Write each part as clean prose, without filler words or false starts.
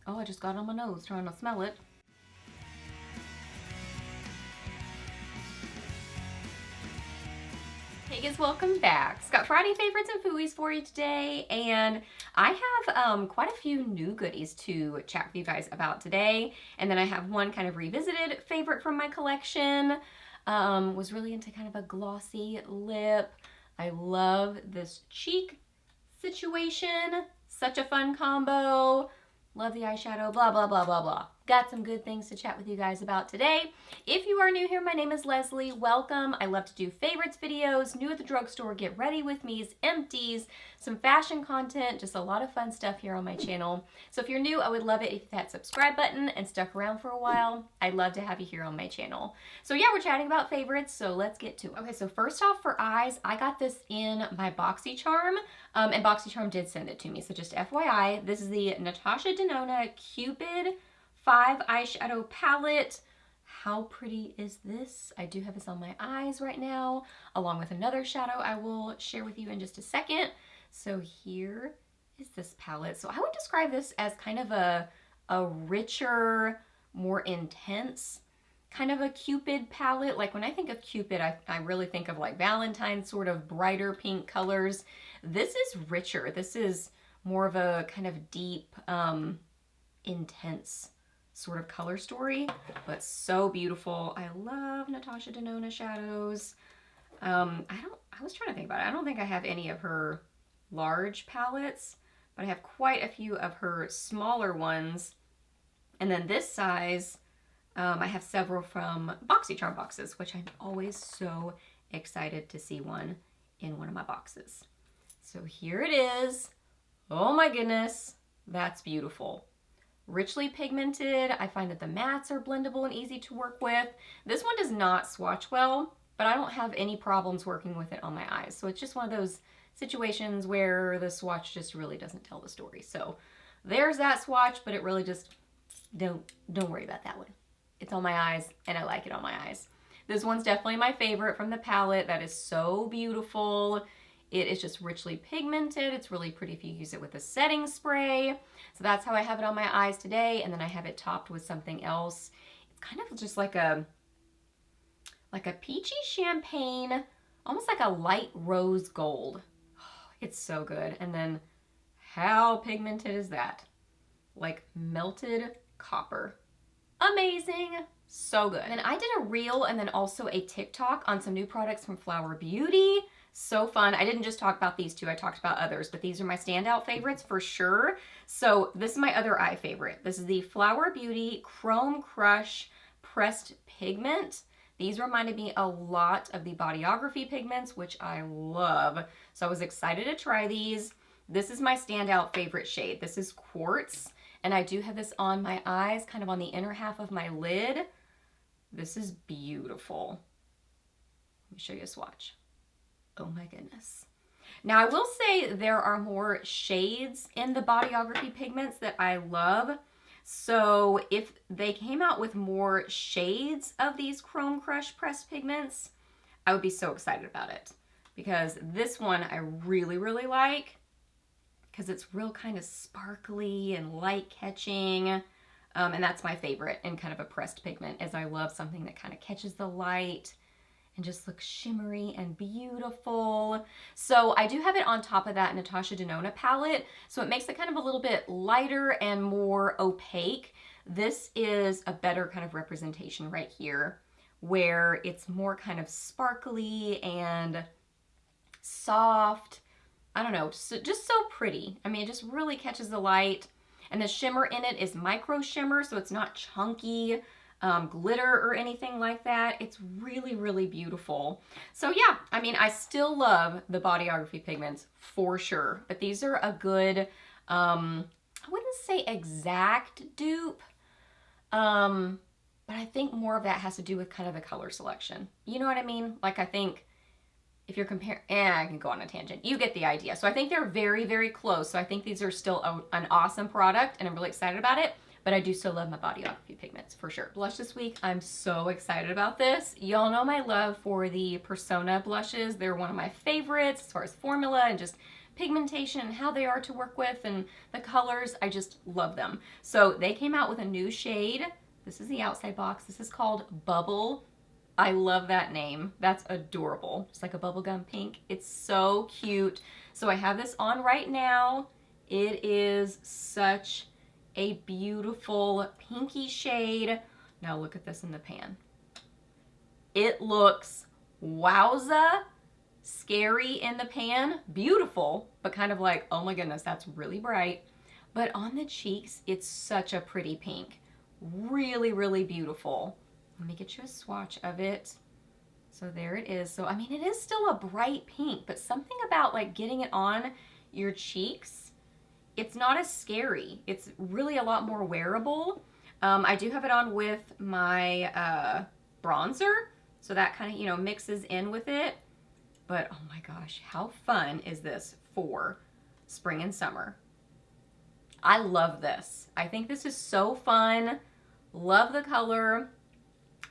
Oh, I just got it on my nose trying to smell it. Hey guys, welcome back. It's got Friday favorites and Fooeys for you today, and I have quite a few new goodies to chat with you guys about today. And then I have one kind of revisited favorite from my collection. Was really into kind of a glossy lip. I love this cheek situation. Such a fun combo. Love the eyeshadow, blah, blah, blah, blah, blah. Got some good things to chat with you guys about today. If you are new here, my name is Leslie. Welcome. I love to do favorites videos, new at the drugstore, get ready with me's, empties, some fashion content, just a lot of fun stuff here on my channel. So if you're new, I would love it if you hit that subscribe button and stuck around for a while. I'd love to have you here on my channel. So yeah, we're chatting about favorites, so let's get to it. Okay, so first off for eyes, I got this in my BoxyCharm, and BoxyCharm did send it to me, so just FYI, this is the Natasha Denona Cupid 5 eyeshadow palette. How pretty is this? I do have this on my eyes right now, along with another shadow I will share with you in just a second. So here is this palette. So I would describe this as kind of a richer, more intense kind of a Cupid palette. Like when I think of Cupid, I really think of like Valentine, sort of brighter pink colors. This is richer. This is more of a kind of deep, intense sort of color story, but so beautiful. I love Natasha Denona shadows. I was trying to think about it. I don't think I have any of her large palettes, but I have quite a few of her smaller ones. And then this size, I have several from BoxyCharm boxes, which I'm always so excited to see one in one of my boxes. So here it is. Oh my goodness, that's beautiful. Richly pigmented. I find that the mattes are blendable and easy to work with. This one does not swatch well, but I don't have any problems working with it on my eyes. So it's just one of those situations where the swatch just really doesn't tell the story. So there's that swatch, but it really just, don't worry about that one. It's on my eyes and I like it on my eyes. This one's definitely my favorite from the palette. That is so beautiful. It is just richly pigmented. It's really pretty if you use it with a setting spray. So that's how I have it on my eyes today. And then I have it topped with something else. It's kind of just like a peachy champagne, almost like a light rose gold. Oh, it's so good. And then how pigmented is that? Like melted copper. Amazing. So good. And I did a reel and then also a TikTok on some new products from Flower Beauty. So fun. I didn't just talk about these two, I talked about others, but these are my standout favorites for sure. So this is my other eye favorite. This is the Flower Beauty Chrome Crush Pressed Pigment. These reminded me a lot of the Bodyography pigments, which I love. So I was excited to try these. This is my standout favorite shade. This is Quartz, and I do have this on my eyes, kind of on the inner half of my lid. This is beautiful. Let me show you a swatch. Oh my goodness. Now I will say there are more shades in the Bodyography pigments that I love. So if they came out with more shades of these Chrome Crush pressed pigments, I would be so excited about it. Because this one I really, really like, because it's real kind of sparkly and light catching. And that's my favorite in kind of a pressed pigment, is I love something that kind of catches the light and just looks shimmery and beautiful. So I do have it on top of that Natasha Denona palette, so it makes it kind of a little bit lighter and more opaque. This is a better kind of representation right here, where it's more kind of sparkly and soft. I don't know, just so pretty. I mean, it just really catches the light. And the shimmer in it is micro shimmer, so it's not chunky glitter or anything like that. It's really, really beautiful. So yeah, I mean, I still love the Bodyography pigments for sure, but these are a good, I wouldn't say exact dupe, but I think more of that has to do with kind of the color selection. You know what I mean? Like, I think if you're comparing, I can go on a tangent. You get the idea. So I think they're very, very close. So I think these are still an awesome product, and I'm really excited about it. But I do still love my Bodyography pigments for sure. Blush this week, I'm so excited about this. Y'all know my love for the Persona blushes. They're one of my favorites as far as formula and just pigmentation and how they are to work with and the colors. I just love them. So they came out with a new shade. This is the outside box. This is called Bubble. I love that name. That's adorable. Just like a bubblegum pink. It's so cute. So I have this on right now. It is such a beautiful pinky shade. Now look at this in the pan. It looks wowza scary in the pan. Beautiful, but kind of like, oh my goodness, that's really bright. But on the cheeks, it's such a pretty pink. Really, really beautiful. Let me get you a swatch of it. So there it is. So, I mean, it is still a bright pink, but something about like getting it on your cheeks, it's not as scary. It's really a lot more wearable. I do have it on with my bronzer, so that kind of, you know, mixes in with it. But oh my gosh, how fun is this for spring and summer? I love this. I think this is so fun. Love the color.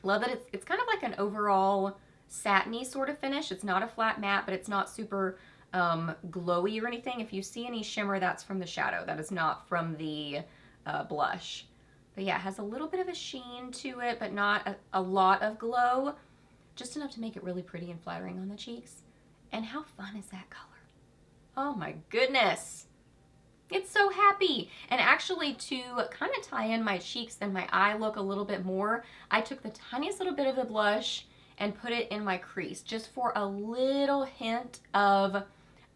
Love that it's kind of like an overall satiny sort of finish. It's not a flat matte, but it's not super glowy or anything. If you see any shimmer, that's from the shadow. That is not from the blush. But yeah, it has a little bit of a sheen to it, but not a lot of glow. Just enough to make it really pretty and flattering on the cheeks. And how fun is that color? Oh my goodness. It's so happy. And actually, to kind of tie in my cheeks and my eye look a little bit more, I took the tiniest little bit of the blush and put it in my crease just for a little hint of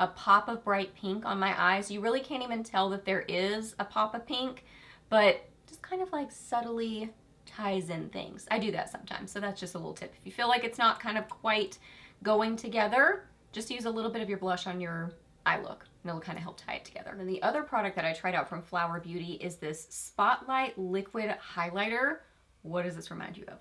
a pop of bright pink on my eyes. You really can't even tell that there is a pop of pink, but just kind of like subtly ties in things. I do that sometimes, so that's just a little tip. If you feel like it's not kind of quite going together, just use a little bit of your blush on your eye look, and it'll kind of help tie it together. And then the other product that I tried out from Flower Beauty is this Spotlight Liquid Highlighter. What does this remind you of?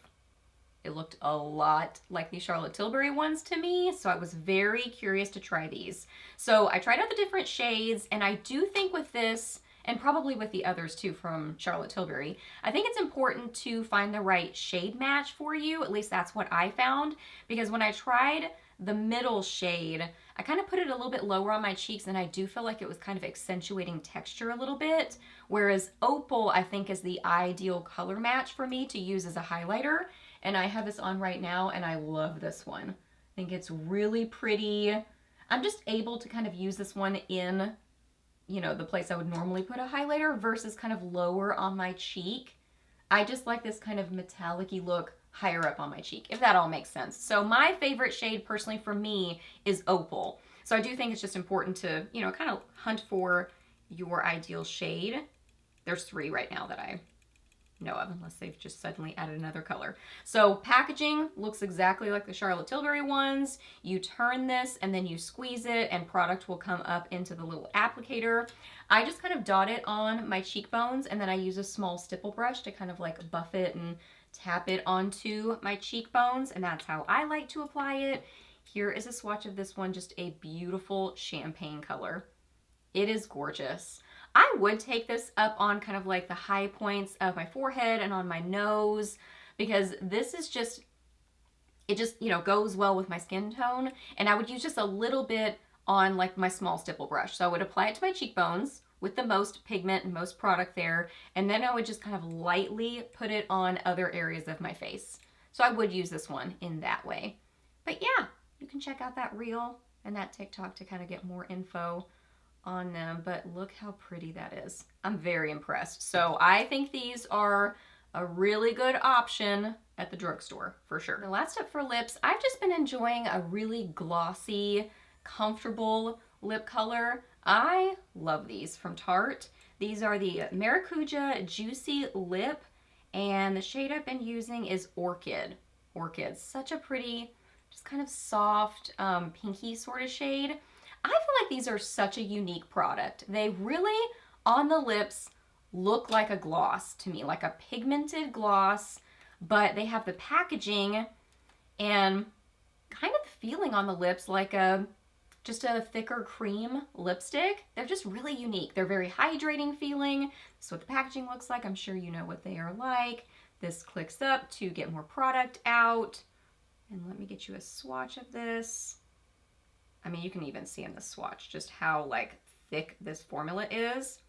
It looked a lot like the Charlotte Tilbury ones to me, so I was very curious to try these. So I tried out the different shades, and I do think with this, and probably with the others too from Charlotte Tilbury, I think it's important to find the right shade match for you. At least that's what I found, because when I tried the middle shade, I kind of put it a little bit lower on my cheeks, and I do feel like it was kind of accentuating texture a little bit, whereas Opal I think is the ideal color match for me to use as a highlighter. And I have this on right now, and I love this one. I think it's really pretty. I'm just able to kind of use this one in, you know, the place I would normally put a highlighter versus kind of lower on my cheek. I just like this kind of metallic-y look higher up on my cheek, if that all makes sense. So my favorite shade personally for me is Opal. So I do think it's just important to, you know, kind of hunt for your ideal shade. There's 3 right now that I know of, unless they've just suddenly added another color. So packaging looks exactly like the Charlotte Tilbury ones. You turn this and then you squeeze it, and product will come up into the little applicator. I just kind of dot it on my cheekbones, and then I use a small stipple brush to kind of like buff it and tap it onto my cheekbones, and that's how I like to apply it. Here is a swatch of this one, just a beautiful champagne color. It is gorgeous. I would take this up on kind of like the high points of my forehead and on my nose, because this is just, it just, you know, goes well with my skin tone. And I would use just a little bit on like my small stipple brush. So I would apply it to my cheekbones with the most pigment and most product there, and then I would just kind of lightly put it on other areas of my face. So I would use this one in that way. But yeah, you can check out that reel and that TikTok to kind of get more info on them, but look how pretty that is. I'm very impressed. So I think these are a really good option at the drugstore for sure. The last up for lips, I've just been enjoying a really glossy, comfortable lip color. I love these from Tarte. These are the Maracuja Juicy Lip, and the shade I've been using is Orchid. Orchid, such a pretty, just kind of soft, pinky sort of shade. I feel like these are such a unique product. They really, on the lips, look like a gloss to me, like a pigmented gloss, but they have the packaging and kind of the feeling on the lips like just a thicker cream lipstick. They're just really unique. They're very hydrating feeling. This is what the packaging looks like. I'm sure you know what they are like. This clicks up to get more product out. And let me get you a swatch of this. I mean, you can even see in the swatch just how like thick this formula is.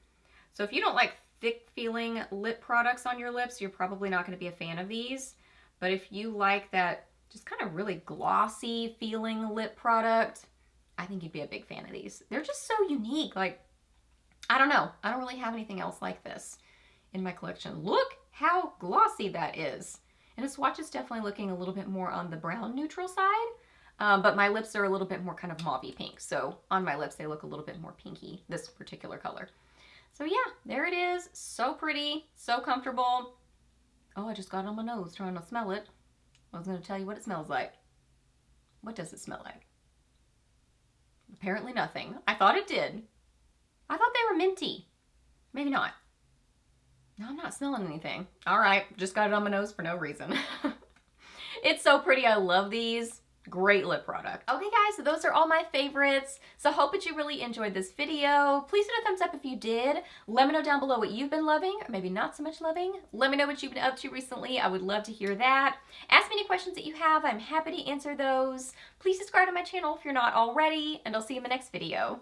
So if you don't like thick feeling lip products on your lips, you're probably not going to be a fan of these. But if you like that just kind of really glossy feeling lip product, I think you'd be a big fan of these. They're just so unique. Like, I don't know. I don't really have anything else like this in my collection. Look how glossy that is. And the swatch is definitely looking a little bit more on the brown neutral side. But my lips are a little bit more kind of mauvey pink. So on my lips, they look a little bit more pinky, this particular color. So yeah, there it is. So pretty, so comfortable. Oh, I just got it on my nose trying to smell it. I was going to tell you what it smells like. What does it smell like? Apparently nothing. I thought it did. I thought they were minty. Maybe not. No, I'm not smelling anything. All right, just got it on my nose for no reason. It's so pretty. I love these. Great lip product. Okay guys, so those are all my favorites. So hope that you really enjoyed this video. Please hit a thumbs up if you did. Let me know down below what you've been loving, or maybe not so much loving. Let me know what you've been up to recently. I would love to hear that. Ask me any questions that you have. I'm happy to answer those. Please subscribe to my channel if you're not already, and I'll see you in the next video.